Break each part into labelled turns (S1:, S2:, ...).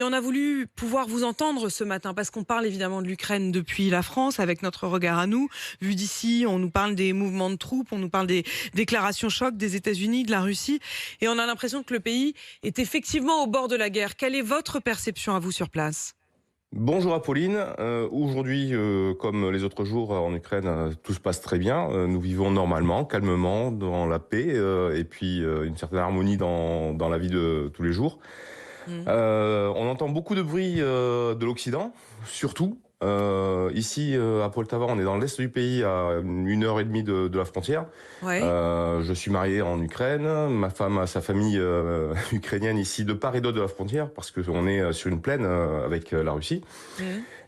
S1: on a voulu pouvoir vous entendre ce matin parce qu'on parle évidemment de l'Ukraine depuis la France avec notre regard à nous. Vu d'ici, on nous parle des mouvements de troupes, on nous parle des déclarations chocs des États-Unis, de la Russie et on a l'impression que le pays est effectivement au bord de la guerre. Quelle est votre perception à vous sur place ?
S2: Bonjour Apolline. Aujourd'hui, comme les autres jours en Ukraine, tout se passe très bien. Nous vivons normalement, calmement, dans la paix et puis une certaine harmonie dans la vie de tous les jours.
S1: Mmh.
S2: On entend beaucoup de bruit de l'Occident, surtout. Ici, à Poltava, on est dans l'est du pays, à 1 heure et demie de la frontière.
S1: Ouais.
S2: Je suis marié en Ukraine. Ma femme a sa famille ukrainienne ici, de part et d'autre de la frontière, parce qu'on est sur une plaine avec la Russie.
S1: Mmh.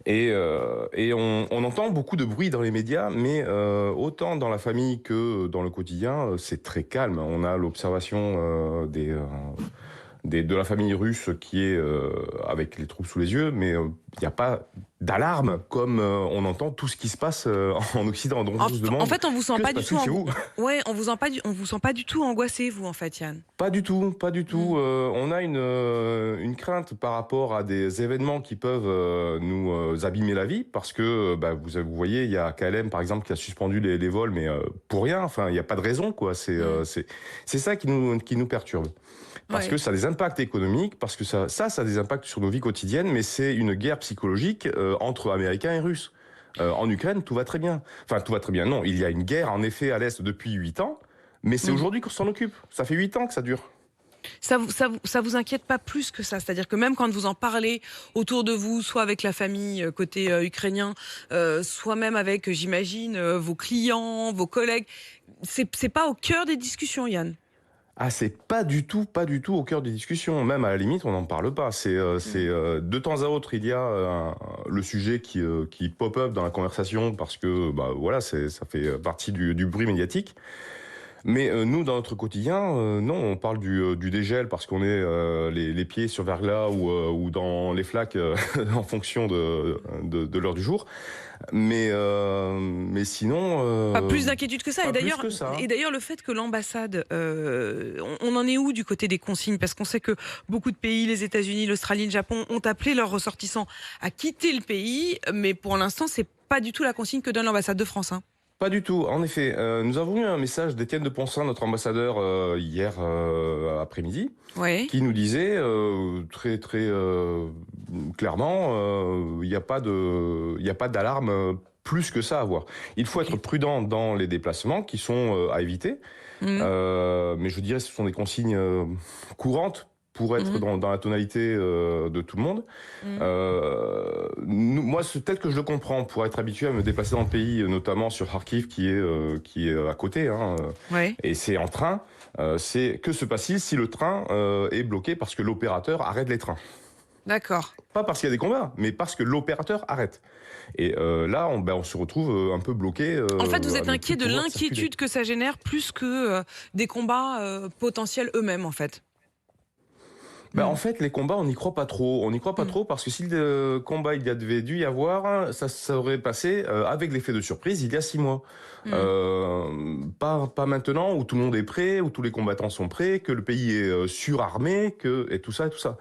S2: Et on entend beaucoup de bruit dans les médias, mais autant dans la famille que dans le quotidien, c'est très calme. On a l'observation de la famille russe qui est avec les troupes sous les yeux, mais il n'y a pas d'alarme comme on entend tout ce qui se passe en Occident. Donc
S1: En,
S2: on se
S1: en
S2: demande,
S1: fait, on vous sent
S2: que
S1: pas
S2: se
S1: du tout
S2: passe-t-il chez vous?
S1: ouais, on vous sent pas du tout angoissé, vous, en fait, Yann.
S2: Pas du tout, pas du
S1: Mmh.
S2: tout. On a une crainte par rapport à des événements qui peuvent nous abîmer la vie, parce que vous voyez, il y a KLM par exemple qui a suspendu les vols, mais pour rien. Enfin, il n'y a pas de raison, quoi.
S1: Mmh.
S2: C'est ça qui nous perturbe. Parce que
S1: Ouais.
S2: ça a des impacts économiques, parce que ça a des impacts sur nos vies quotidiennes, mais c'est une guerre psychologique entre Américains et Russes. En Ukraine, tout va très bien. Enfin, tout va très bien. Non, il y a une guerre en effet à l'Est depuis 8 ans, mais c'est
S1: Mmh.
S2: aujourd'hui qu'on s'en occupe. Ça fait 8 ans que ça dure.
S1: Ça vous inquiète pas plus que ça? C'est-à-dire que même quand vous en parlez autour de vous, soit avec la famille côté ukrainien, soit même avec, j'imagine, vos clients, vos collègues, c'est pas au cœur des discussions, Yann?
S2: Ah, c'est pas du tout au cœur des discussions. Même à la limite, on n'en parle pas.
S1: Mmh.
S2: De temps à autre, il y a le sujet qui pop up dans la conversation parce que voilà, ça fait partie du bruit médiatique. Mais nous, dans notre quotidien, non, on parle du dégel parce qu'on est les pieds sur verglas ou dans les flaques en fonction de l'heure du jour. Mais sinon,
S1: Pas plus d'inquiétude que ça.
S2: pas plus que ça.
S1: Et d'ailleurs, le fait que l'ambassade, on en est où du côté des consignes? Parce qu'on sait que beaucoup de pays, les États-Unis, l'Australie, le Japon, ont appelé leurs ressortissants à quitter le pays, mais pour l'instant, c'est pas du tout la consigne que donne l'ambassade de France, hein.
S2: Pas du tout. En effet, nous avons eu un message d'Étienne de Poncin, notre ambassadeur, hier après-midi,
S1: Ouais.
S2: qui nous disait très très clairement, il y a pas d'alarme plus que ça à avoir. Il faut être
S1: Ok.
S2: prudent dans les déplacements qui sont à éviter,
S1: Mhm.
S2: mais je dirais que ce sont des consignes courantes pour être
S1: Mhm.
S2: dans la tonalité de tout le monde.
S1: Mhm.
S2: Moi, tel que je le comprends, pour être habitué à me déplacer dans le pays, notamment sur Kharkiv, qui est à côté, hein,
S1: Ouais.
S2: et c'est en train, c'est que se passe-t-il si le train est bloqué parce que l'opérateur arrête les trains?
S1: D'accord.
S2: Pas parce qu'il y a des combats, mais parce que l'opérateur arrête. Et là, on se retrouve un peu bloqué
S1: En fait, vous
S2: à
S1: êtes
S2: ne plus
S1: inquiet de
S2: pouvoir circuler.
S1: l'inquiétude que ça génère plus que des combats potentiels eux-mêmes, en fait.
S2: En
S1: Mhm.
S2: fait, les combats, on n'y croit pas trop. On n'y croit pas
S1: Mhm.
S2: trop parce que si le combat il y avait dû y avoir, ça aurait passé avec l'effet de surprise il y a 6 mois.
S1: Mhm.
S2: Pas maintenant où tout le monde est prêt, où tous les combattants sont prêts, que le pays est surarmé, et tout ça et tout ça.